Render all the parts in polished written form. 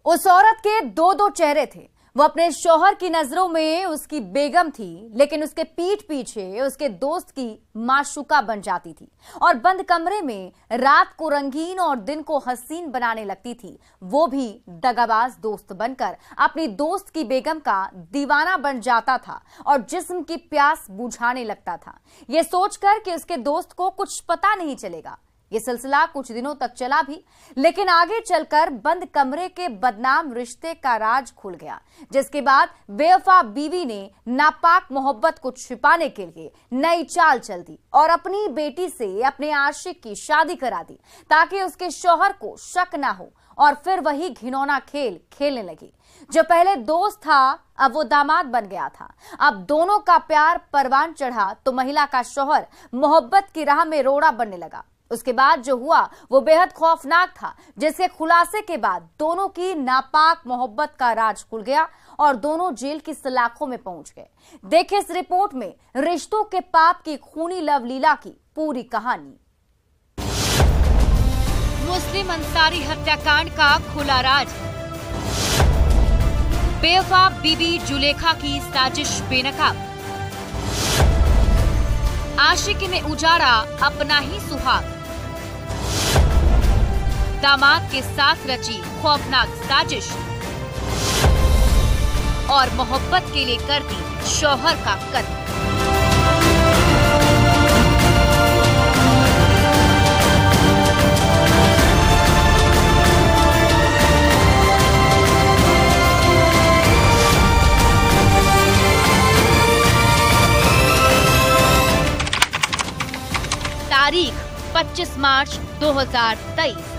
उस औरत के दो दो चेहरे थे। वो अपने शौहर की नजरों में उसकी बेगम थी, लेकिन उसके पीठ पीछे उसके दोस्त की माशूका बन जाती थी और बंद कमरे में रात को रंगीन और दिन को हसीन बनाने लगती थी। वो भी दगाबाज दोस्त बनकर अपनी दोस्त की बेगम का दीवाना बन जाता था और जिस्म की प्यास बुझाने लगता था, ये सोचकर कि उसके दोस्त को कुछ पता नहीं चलेगा। ये सिलसिला कुछ दिनों तक चला भी, लेकिन आगे चलकर बंद कमरे के बदनाम रिश्ते का राज खुल गया, जिसके बाद बेवफा बीवी ने नापाक मोहब्बत को छिपाने के लिए नई चाल चल दी और अपनी बेटी से अपने आशिक की शादी करा दी ताकि उसके शौहर को शक ना हो और फिर वही घिनौना खेल खेलने लगी। जो पहले दोस्त था अब वो दामाद बन गया था। अब दोनों का प्यार परवान चढ़ा तो महिला का शौहर मोहब्बत की राह में रोड़ा बनने लगा। उसके बाद जो हुआ वो बेहद खौफनाक था, जिसके खुलासे के बाद दोनों की नापाक मोहब्बत का राज खुल गया और दोनों जेल की सलाखों में पहुंच गए। देखिए इस रिपोर्ट में रिश्तों के पाप की खूनी लव लीला की पूरी कहानी। मुस्लिम अंसारी हत्याकांड का खुला राज। बेवफा बीबी जुलेखा की साजिश बेनकाब। आशिकी ने उजाड़ा अपना ही सुहाग। दामाद के साथ रची खौफनाक साजिश और मोहब्बत के लिए कर दी शौहर का कत्ल। तारीख 25 मार्च 2023।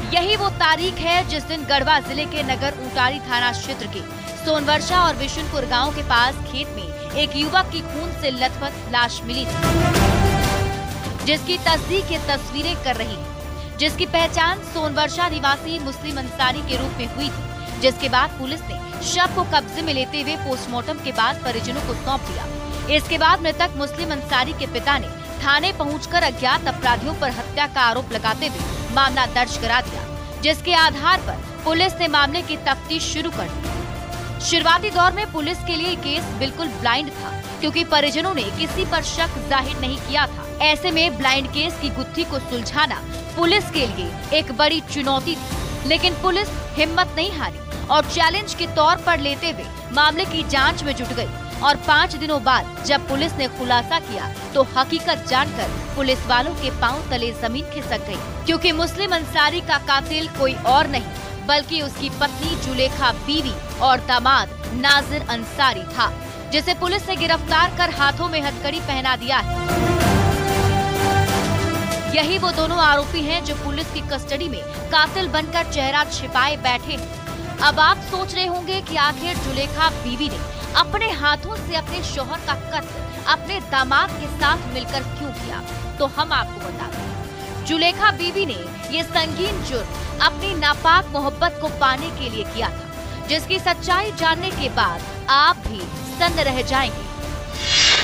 यही वो तारीख है जिस दिन गढ़वा जिले के नगर ऊंटारी थाना क्षेत्र के सोनवर्षा और विशुनपुर गांव के पास खेत में एक युवक की खून से लथपथ लाश मिली थी, जिसकी तस्दीक ये तस्वीरें कर रही है, जिसकी पहचान सोनवर्षा निवासी मुस्लिम अंसारी के रूप में हुई थी, जिसके बाद पुलिस ने शव को कब्जे में लेते हुए पोस्टमार्टम के बाद परिजनों को सौंप दिया। इसके बाद मृतक मुस्लिम अंसारी के पिता ने थाने पहुंचकर अज्ञात अपराधियों पर हत्या का आरोप लगाते हुए मामला दर्ज करा दिया, जिसके आधार पर पुलिस ने मामले की तफ्तीश शुरू कर दी। शुरुआती दौर में पुलिस के लिए केस बिल्कुल ब्लाइंड था, क्योंकि परिजनों ने किसी पर शक जाहिर नहीं किया था। ऐसे में ब्लाइंड केस की गुत्थी को सुलझाना पुलिस के लिए एक बड़ी चुनौती थी, लेकिन पुलिस हिम्मत नहीं हारी और चैलेंज के तौर पर लेते हुए मामले की जाँच में जुट गयी और 5 दिनों बाद जब पुलिस ने खुलासा किया तो हकीकत जानकर पुलिस वालों के पांव तले जमीन खिसक गई, क्योंकि मुस्लिम अंसारी का कातिल कोई और नहीं बल्कि उसकी पत्नी जुलेखा बीवी और दामाद नाजिर अंसारी था, जिसे पुलिस ने गिरफ्तार कर हाथों में हथकड़ी पहना दिया है। यही वो दोनों आरोपी हैं जो पुलिस की कस्टडी में कातिल बनकर चेहरा छिपाए बैठे हैं। अब आप सोच रहे होंगे कि आखिर जुलेखा बीवी ने अपने हाथों से अपने शौहर का कत्ल अपने दामाद के साथ मिलकर क्यों किया, तो हम आपको बताते हैं। जुलेखा बीवी ने ये संगीन जुर्म अपनी नापाक मोहब्बत को पाने के लिए किया था, जिसकी सच्चाई जानने के बाद आप भी सन्न रह जाएंगे।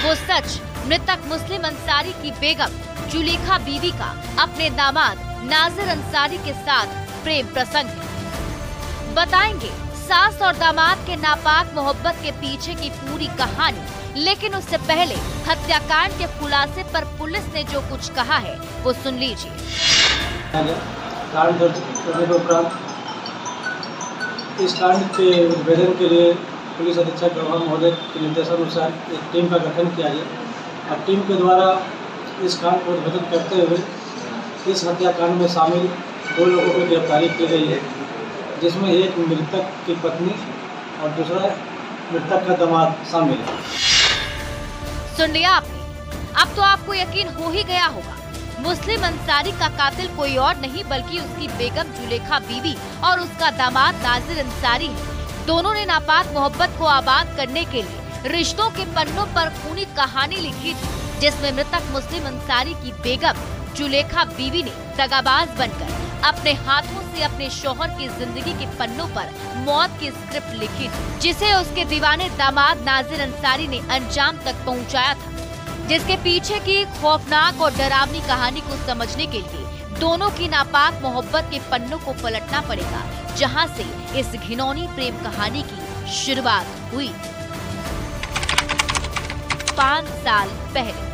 वो सच मृतक मुस्लिम अंसारी की बेगम जुलेखा बीवी का अपने दामाद नाजिर अंसारी के साथ प्रेम प्रसंग है। बताएंगे सास और दामाद के नापाक मोहब्बत के पीछे की पूरी कहानी, लेकिन उससे पहले हत्याकांड के खुलासे पर पुलिस ने जो कुछ कहा है वो सुन लीजिए। कांड दर्ज करने के उपरांत इस कांड के उद्भेदन के लिए पुलिस अधीक्षक गढ़वा महोदय के निर्देशानुसार एक टीम का गठन किया गया। अब टीम के द्वारा इस कांड को उद्भेदन करते हुए इस हत्याकांड में शामिल 2 लोगों की गिरफ्तारी की गई है, जिसमें एक मृतक की पत्नी और दूसरा मृतक का दामाद शामिल है। सुन लिया आपने, अब तो आपको यकीन हो ही गया होगा, मुस्लिम अंसारी का कातिल कोई और नहीं बल्कि उसकी बेगम जुलेखा बीवी और उसका दामाद नाजिर अंसारी है। दोनों ने नापाक मोहब्बत को आबाद करने के लिए रिश्तों के पन्नों पर खूनी कहानी लिखी थी, जिसमें मृतक मुस्लिम अंसारी की बेगम जुलेखा बीवी ने दगाबाज बनकर अपने हाथों से अपने शौहर की जिंदगी के पन्नों पर मौत की स्क्रिप्ट लिखी थी, जिसे उसके दीवाने दामाद नाजिर अंसारी ने अंजाम तक पहुंचाया था, जिसके पीछे की खौफनाक और डरावनी कहानी को समझने के लिए दोनों की नापाक मोहब्बत के पन्नों को पलटना पड़ेगा, जहां से इस घिनौनी प्रेम कहानी की शुरुआत हुई। 5 साल पहले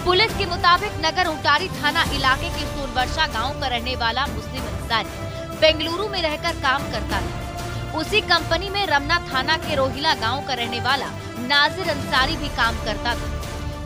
पुलिस के मुताबिक नगर उटारी थाना इलाके के सोनवर्षा गांव का रहने वाला मुस्लिम अंसारी बेंगलुरु में रहकर काम करता था। उसी कंपनी में रमना थाना के रोहिला गांव का रहने वाला नाजिर अंसारी भी काम करता था।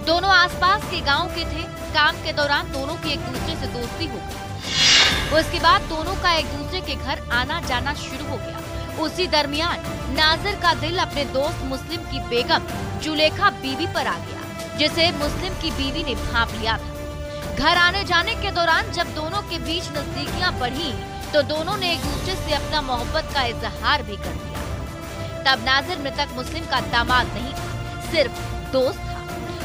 दोनों आसपास के गांव के थे। काम के दौरान दोनों की एक दूसरे से दोस्ती हो गई। उसके बाद दोनों का एक दूसरे के घर आना जाना शुरू हो गया। उसी दरमियान नाजिर का दिल अपने दोस्त मुस्लिम की बेगम जुलेखा बीवी पर आ गया, जिसे मुस्लिम की बीवी ने भांप लिया था। घर आने जाने के दौरान जब दोनों के बीच नजदीकियां बढ़ी तो दोनों ने एक दूसरे से अपना मोहब्बत का इजहार भी कर दिया। तब नाजिर मृतक मुस्लिम का दामाद नहीं था, सिर्फ दोस्त था।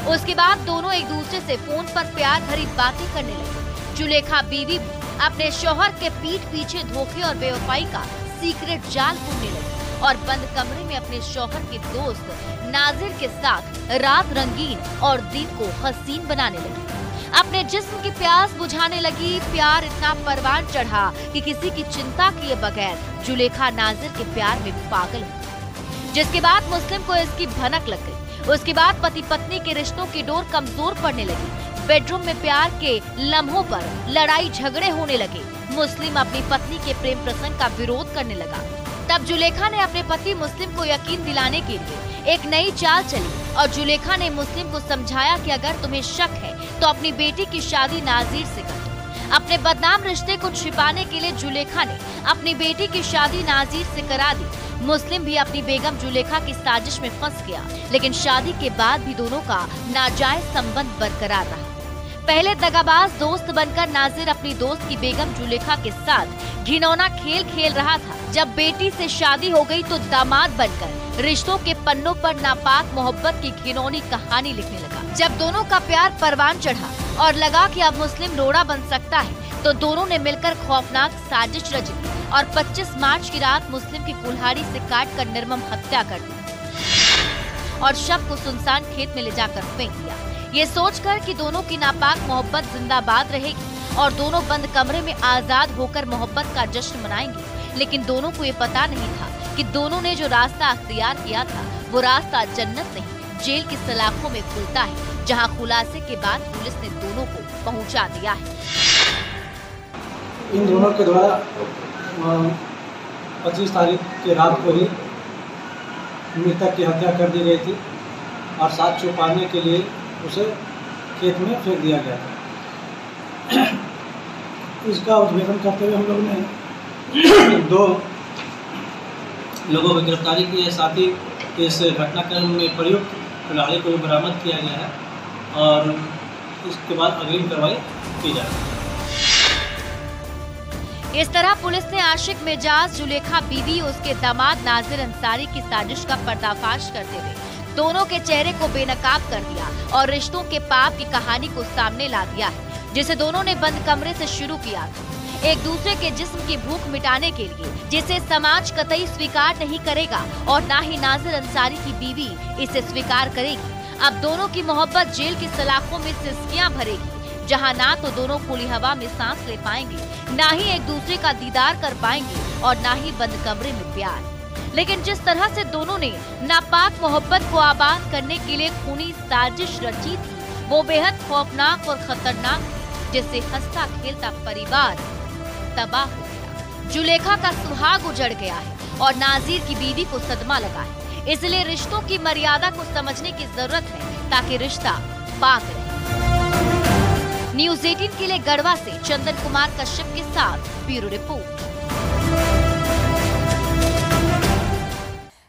उसके बाद दोनों एक दूसरे से फोन पर प्यार भरी बातें करने लगे। जुलेखा बीवी भी अपने शौहर के पीठ पीछे धोखे और बेवफाई का सीक्रेट जाल बुनने लगी और बंद कमरे में अपने शौहर के दोस्त नाजिर के साथ रात रंगीन और दिन को हसीन बनाने लगी। अपने जिस्म की प्यास बुझाने लगी। प्यार इतना परवान चढ़ा कि किसी की चिंता किए बगैर जुलेखा नाजिर के प्यार में पागल हो, जिसके बाद मुस्लिम को इसकी भनक लग गई। उसके बाद पति पत्नी के रिश्तों की डोर कमजोर पड़ने लगी। बेडरूम में प्यार के लम्हों पर लड़ाई झगड़े होने लगे। मुस्लिम अपनी पत्नी के प्रेम प्रसंग का विरोध करने लगा। तब जुलेखा ने अपने पति मुस्लिम को यकीन दिलाने के लिए एक नई चाल चली और जुलेखा ने मुस्लिम को समझाया कि अगर तुम्हें शक है तो अपनी बेटी की शादी नाजिर से कर दो। अपने बदनाम रिश्ते को छिपाने के लिए जुलेखा ने अपनी बेटी की शादी नाजिर से करा दी। मुस्लिम भी अपनी बेगम जुलेखा की साजिश में फंस गया, लेकिन शादी के बाद भी दोनों का नाजायज संबंध बरकरार रहा। पहले दगाबाज दोस्त बनकर नाजिर अपनी दोस्त की बेगम जुलेखा के साथ घिनौना खेल खेल रहा था। जब बेटी से शादी हो गई तो दामाद बनकर रिश्तों के पन्नों पर नापाक मोहब्बत की घिनौनी कहानी लिखने लगा। जब दोनों का प्यार परवान चढ़ा और लगा कि अब मुस्लिम रोड़ा बन सकता है, तो दोनों ने मिलकर खौफनाक साजिश रची और 25 मार्च की रात मुस्लिम की कुल्हाड़ी से काटकर निर्मम हत्या कर दी और शव को सुनसान खेत में ले जाकर फेंक दिया। ये सोचकर कि दोनों की नापाक मोहब्बत जिंदाबाद रहेगी और दोनों बंद कमरे में आजाद होकर मोहब्बत का जश्न मनाएंगे। लेकिन दोनों को ये पता नहीं था कि दोनों ने जो रास्ता अख्तियार किया था वो रास्ता जन्नत नहीं, जेल की सलाखों में खुलता है, जहां खुलासे के बाद पुलिस ने दोनों को पहुंचा दिया है। इन दोनों के द्वारा 25 तारीख की रात को ही मृतक की हत्या कर दी गई थी और साथ छुपाने के लिए उसे खेत में फेंक दिया गया था। इसका उद्भेदन करते हुए हम लोगों ने 2 लोगों की गिरफ्तारी की है। साथ ही इस घटनाक्रम में प्रयुक्त कुल्हाड़ी को भी बरामद किया गया है और इसके बाद अग्रिम कार्रवाई की जाएगी। इस तरह पुलिस ने आशिक मिजाज जुलेखा बीवी उसके दामाद नाजिर अंसारी की साजिश का पर्दाफाश करते हुए दोनों के चेहरे को बेनकाब कर दिया और रिश्तों के पाप की कहानी को सामने ला दिया है, जिसे दोनों ने बंद कमरे से शुरू किया था, एक दूसरे के जिस्म की भूख मिटाने के लिए, जिसे समाज कतई स्वीकार नहीं करेगा और न ही नाजिर अंसारी की बीवी इसे स्वीकार करेगी। अब दोनों की मोहब्बत जेल की सलाखों में सिसकियां भरेगी, जहां ना तो दोनों खुली हवा में सांस ले पाएंगे, ना ही एक दूसरे का दीदार कर पाएंगे और ना ही बंद कमरे में प्यार। लेकिन जिस तरह से दोनों ने नापाक मोहब्बत को आबाद करने के लिए खूनी साजिश रची थी, वो बेहद खौफनाक और खतरनाक थी, जिससे हंसता खेलता परिवार तबाह हो गया। जुलेखा का सुहाग उजड़ गया है और नाजिर की बीवी को सदमा लगा है। इसलिए रिश्तों की मर्यादा को समझने की जरूरत है ताकि रिश्ता पाक रहे। न्यूज़ 18 के लिए गढ़वा से चंदन कुमार कश्यप के साथ ब्यूरो रिपोर्ट।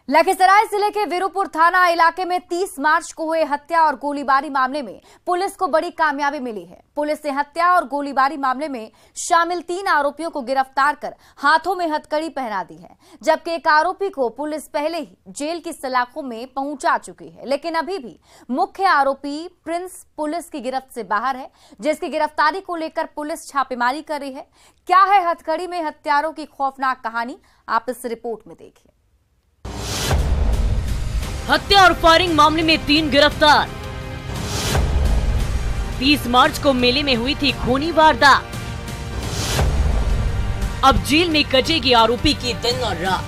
लखीसराय जिले के वीरूपुर थाना इलाके में 30 मार्च को हुए हत्या और गोलीबारी मामले में पुलिस को बड़ी कामयाबी मिली है। पुलिस ने हत्या और गोलीबारी मामले में शामिल 3 आरोपियों को गिरफ्तार कर हाथों में हथकड़ी पहना दी है, जबकि एक आरोपी को पुलिस पहले ही जेल की सलाखों में पहुंचा चुकी है। लेकिन अभी भी मुख्य आरोपी प्रिंस पुलिस की गिरफ्त से बाहर है, जिसकी गिरफ्तारी को लेकर पुलिस छापेमारी कर रही है। क्या है हथकड़ी में हत्यारों की खौफनाक कहानी, आप इस रिपोर्ट में देखिए। हत्या और फायरिंग मामले में 3 गिरफ्तार। 30 मार्च को मेले में हुई थी खूनी वारदात। अब जेल में कटेगी आरोपी की दिन और रात।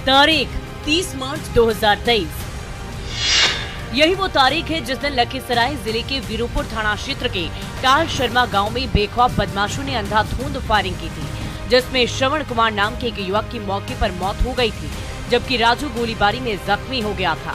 तारीख 30 मार्च 2023। यही वो तारीख है जिस दिन लखीसराय जिले के वीरूपुर थाना क्षेत्र के टाल शर्मा गांव में बेखौफ बदमाशों ने अंधाधुंध फायरिंग की थी, जिसमें श्रवण कुमार नाम के एक युवक की मौके पर मौत हो गई थी, जबकि राजू गोलीबारी में जख्मी हो गया था,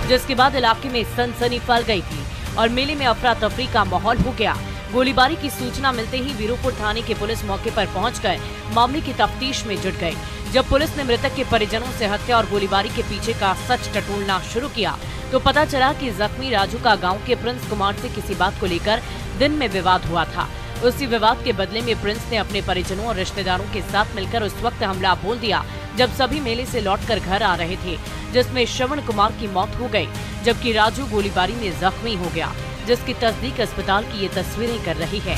जिसके बाद इलाके में सनसनी फैल गई थी और मेले में अफरा तफरी का माहौल हो गया। गोलीबारी की सूचना मिलते ही वीरूपुर थाने की पुलिस मौके पर पहुंचकर मामले की तफ्तीश में जुट गई। जब पुलिस ने मृतक के परिजनों से हत्या और गोलीबारी के पीछे का सच टटोलना शुरू किया तो पता चला कि जख्मी राजू का गांव के प्रिंस कुमार से किसी बात को लेकर दिन में विवाद हुआ था। उसी विवाद के बदले में प्रिंस ने अपने परिजनों और रिश्तेदारों के साथ मिलकर उस वक्त हमला बोल दिया जब सभी मेले से लौटकर घर आ रहे थे, जिसमें श्रवण कुमार की मौत हो गई, जबकि राजू गोलीबारी में जख्मी हो गया, जिसकी तस्दीक अस्पताल की ये तस्वीरें कर रही है।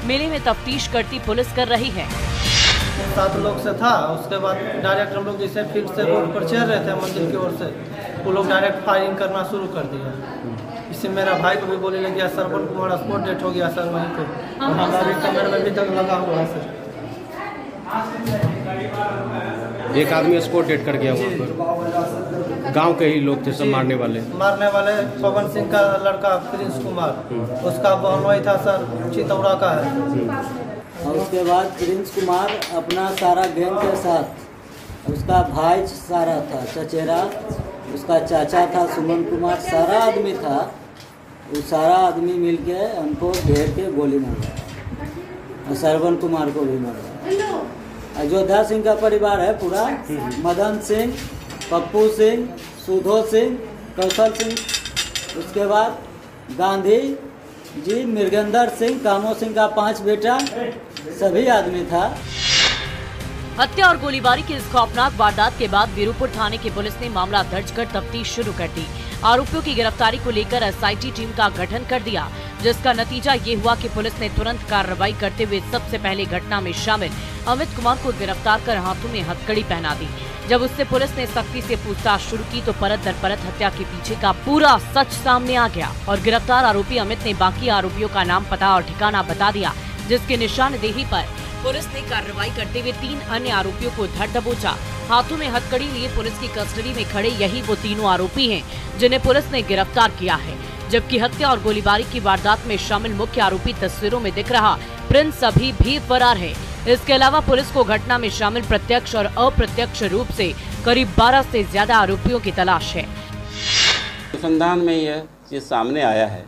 मेले में तफ्तीश करती पुलिस कर रही है। 7 लोग से था, उसके बाद डायरेक्ट हम लोग जैसे फील्ड से रोड पर चल रहे थे मंदिर की ओर से, वो लोग डायरेक्ट फायरिंग करना शुरू कर दिया। इससे मेरा भाई को भी गोली लग गया, श्रवण कुमार स्पॉट डेट हो गया सर वहीं पे, और हमारा भी कमर में भी दर्द लगा हुआ है सर। एक आदमी स्पॉट डेट कर गया वहाँ पर, गांव के ही लोग थे सब मारने वाले पवन सिंह का लड़का प्रिंस कुमार, उसका बहनोई था सर, चितौरा का है। और उसके बाद प्रिंस कुमार अपना सारा गैंग के साथ, उसका भाई सारा था चचेरा, उसका चाचा था सुमन कुमार, सारा आदमी था, वो सारा आदमी मिलके हमको घेर के गोली मारा और श्रवण कुमार को भी मारा। अयोध्या सिंह का परिवार है पूरा, मदन सिंह, पप्पू सिंह, सुधो सिंह, कौशल सिंह, उसके बाद गांधी जी, मृगेंद्र सिंह, कामो सिंह का 5 बेटा, सभी आदमी था। हत्या और गोलीबारी की इस खौफनाक वारदात के बाद वीरूपुर थाने की पुलिस ने मामला दर्ज कर तफ्तीश शुरू कर दी। आरोपियों की गिरफ्तारी को लेकर एसआईटी टीम का गठन कर दिया, जिसका नतीजा ये हुआ कि पुलिस ने तुरंत कार्रवाई करते हुए सबसे पहले घटना में शामिल अमित कुमार को गिरफ्तार कर हाथों में हथकड़ी पहना दी। जब उससे पुलिस ने सख्ती से पूछताछ शुरू की तो परत दर परत हत्या के पीछे का पूरा सच सामने आ गया और गिरफ्तार आरोपी अमित ने बाकी आरोपियों का नाम, पता और ठिकाना बता दिया, जिसके निशानदेही पर पुलिस ने कार्रवाई करते हुए 3 अन्य आरोपियों को धर दबोचा। हाथों में हथकड़ी लिए पुलिस की कस्टडी में खड़े यही वो तीनों आरोपी हैं जिन्हें पुलिस ने गिरफ्तार किया है, जबकि हत्या और गोलीबारी की वारदात में शामिल मुख्य आरोपी तस्वीरों में दिख रहा प्रिंस अभी भी फरार है। इसके अलावा पुलिस को घटना में शामिल प्रत्यक्ष और अप्रत्यक्ष रूप से करीब 12 से ज्यादा आरोपियों की तलाश है। अनुसंधान में यह चीज सामने आया है,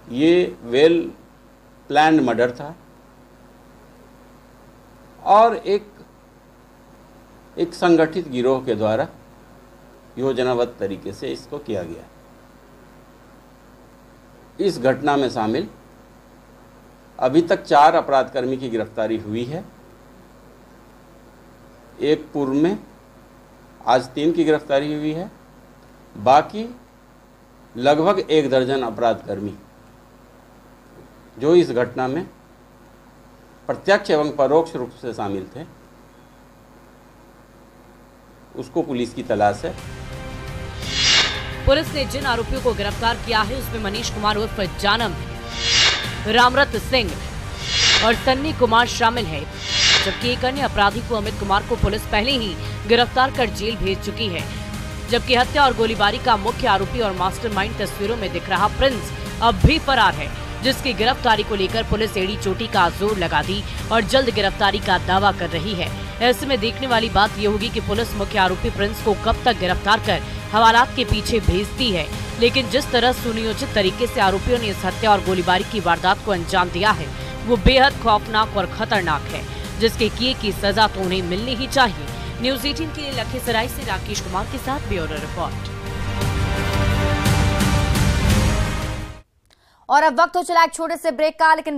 ये वेल प्लान्ड मर्डर था और एक संगठित गिरोह के द्वारा योजनाबद्ध तरीके से इसको किया गया। इस घटना में शामिल अभी तक 4 अपराधकर्मी की गिरफ्तारी हुई है। एक पूर्व में आज 3 की गिरफ्तारी हुई है। बाकी लगभग 1 दर्जन अपराधकर्मी जो इस घटना में प्रत्यक्ष एवं परोक्ष रूप से शामिल थे, उसको पुलिस की तलाश है। पुलिस ने जिन आरोपियों को गिरफ्तार किया है उसमें मनीष कुमार उर्फ जानम, रामरत सिंह और सन्नी कुमार शामिल है, जबकि एक अन्य अपराधी को अमित कुमार को पुलिस पहले ही गिरफ्तार कर जेल भेज चुकी है। जबकि हत्या और गोलीबारी का मुख्य आरोपी और मास्टरमाइंड तस्वीरों में दिख रहा प्रिंस अब भी फरार है, जिसकी गिरफ्तारी को लेकर पुलिस एड़ी चोटी का जोर लगा दी और जल्द गिरफ्तारी का दावा कर रही है। ऐसे में देखने वाली बात ये होगी कि पुलिस मुख्य आरोपी प्रिंस को कब तक गिरफ्तार कर हवालात के पीछे भेजती है। लेकिन जिस तरह सुनियोजित तरीके से आरोपियों ने इस हत्या और गोलीबारी की वारदात को अंजाम दिया है वो बेहद खौफनाक और खतरनाक है, जिसके किए की सजा तो उन्हें मिलनी ही चाहिए। न्यूज़ 18 के लिए लखीसराय से राकेश कुमार के साथ ब्यूरो रिपोर्ट। और अब वक्त हो चला एक छोटे से ब्रेक का, लेकिन